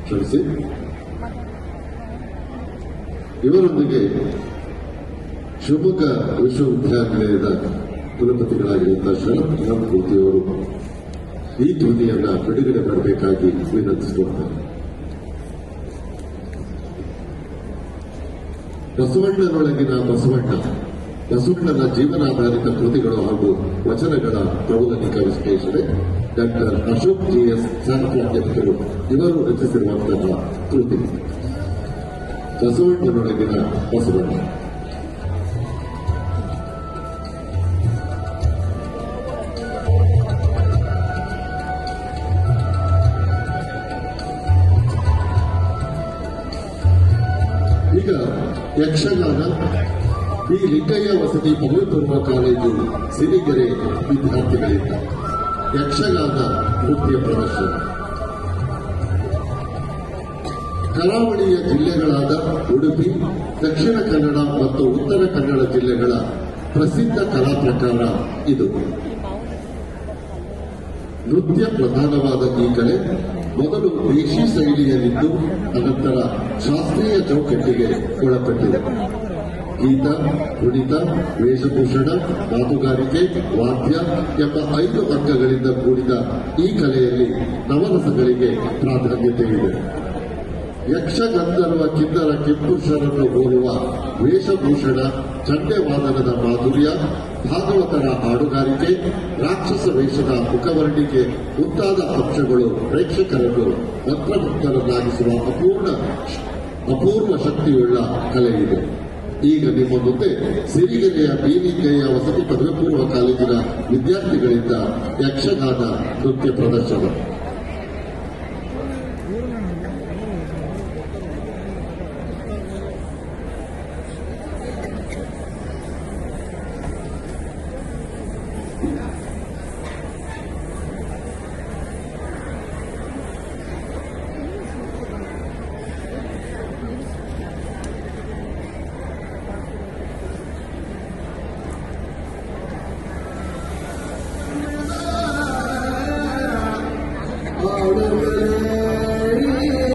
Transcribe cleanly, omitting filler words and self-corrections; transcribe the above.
ಕ್ಷಮಿಸಿ. ಇವರೊಂದಿಗೆ ಶಿವಮೊಗ್ಗ ವಿಶ್ವವಿದ್ಯಾನಿಲಯದ ಕುಲಪತಿಗಳಾಗಿರುವಂತಹ ಶರತ್ ರಾಮಮೂರ್ತಿಯವರು ಈ ಧ್ವನಿಯನ್ನ ಬಿಡುಗಡೆ ಮಾಡಬೇಕಾಗಿ ವಿನಂತಿಸಿಕೊಡ್ತಾರೆ. ಬಸವಣ್ಣನೊಳಗಿನ ಬಸವಣ್ಣನ ಜೀವನಾಧಾರಿತ ಕೃತಿಗಳು ಹಾಗೂ ವಚನಗಳ ಪ್ರೌಢನಿಕ ವಿಶ್ಲೇಷಣೆ ಡಾಕ್ಟರ್ ಅಶೋಕ್ ಜಿಎಸ್ ಸಾಹಿತ್ಯಾಧ್ಯಕ್ಷರು ಇವರು ರಚಿಸಿರುವಂತಹ ಕೃತಿ ಬಸವಣ್ಣನೊಳಗಿನ ಬಸವಣ್ಣ. ಈಗ ಯಕ್ಷಗಾನ ಬಿ ಲಿಂಗಯ್ಯ ವಸತಿ ಪದವಿ ಪೂರ್ವ ಕಾಲೇಜು ಸಿರಿಗೆರೆ ವಿದ್ಯಾರ್ಥಿಗಳಿಂದ ಯಕ್ಷಗಾನ ನೃತ್ಯ ಪ್ರದರ್ಶನ. ಕರಾವಳಿಯ ಜಿಲ್ಲೆಗಳಾದ ಉಡುಪಿ, ದಕ್ಷಿಣ ಕನ್ನಡ ಮತ್ತು ಉತ್ತರ ಕನ್ನಡ ಜಿಲ್ಲೆಗಳ ಪ್ರಸಿದ್ಧ ಕಲಾ ಪ್ರಕಾರ ಇದು. ನೃತ್ಯ ಪ್ರಧಾನವಾದ ಈ ಕಲೆ ಮೊದಲು ದೇಶಿ ಶೈಲಿಯಲ್ಲಿದ್ದು ಅನಂತರ ಶಾಸ್ತ್ರೀಯ ಚೌಕಟ್ಟಿಗೆ ಒಳಪಟ್ಟಿದೆ. ಗೀತ, ಕುಣಿತ, ವೇಷಭೂಷಣ, ಮಾತುಗಾರಿಕೆ, ವಾದ್ಯ ಎಂಬ 5 ಅಂಗಗಳಿಂದ ಕೂಡಿದ ಈ ಕಲೆಯಲ್ಲಿ ನವರಸಗಳಿಗೆ ಪ್ರಾಧಾನ್ಯತೆ ಇದೆ. ಯಕ್ಷಗಂಧರ್ವ ಕಿನ್ನರ ಕಿಂಪುರುಷರನ್ನು ಹೋಲುವ ವೇಷಭೂಷಣ, ಚಂಡೆವಾದನದ ಮಾಧುರ್ಯ, ಭಾಗವತರ ಹಾಡುಗಾರಿಕೆ, ರಾಕ್ಷಸ ವೇಷದ ಮುಖವರ್ಣಿಕೆ ಮುಂತಾದ ಅಂಶಗಳು ಪ್ರೇಕ್ಷಕರನ್ನು ಮಂತ್ರಮುಗ್ಧರನ್ನಾಗಿಸುವ ಅಪೂರ್ವ ಶಕ್ತಿಯುಳ್ಳ ಕಲೆ ಇದೆ. ಈಗ ನಿಮ್ಮ ಮುಂದೆ ಸಿರಿಗೆರೆಯ ಬಿ ಲಿಂಗಯ್ಯ ವಸತಿ ಪದವಿ ಪೂರ್ವ ಕಾಲೇಜಿನ ವಿದ್ಯಾರ್ಥಿಗಳಿಂದ ಯಕ್ಷಗಾನ ನೃತ್ಯ ಪ್ರದರ್ಶನ.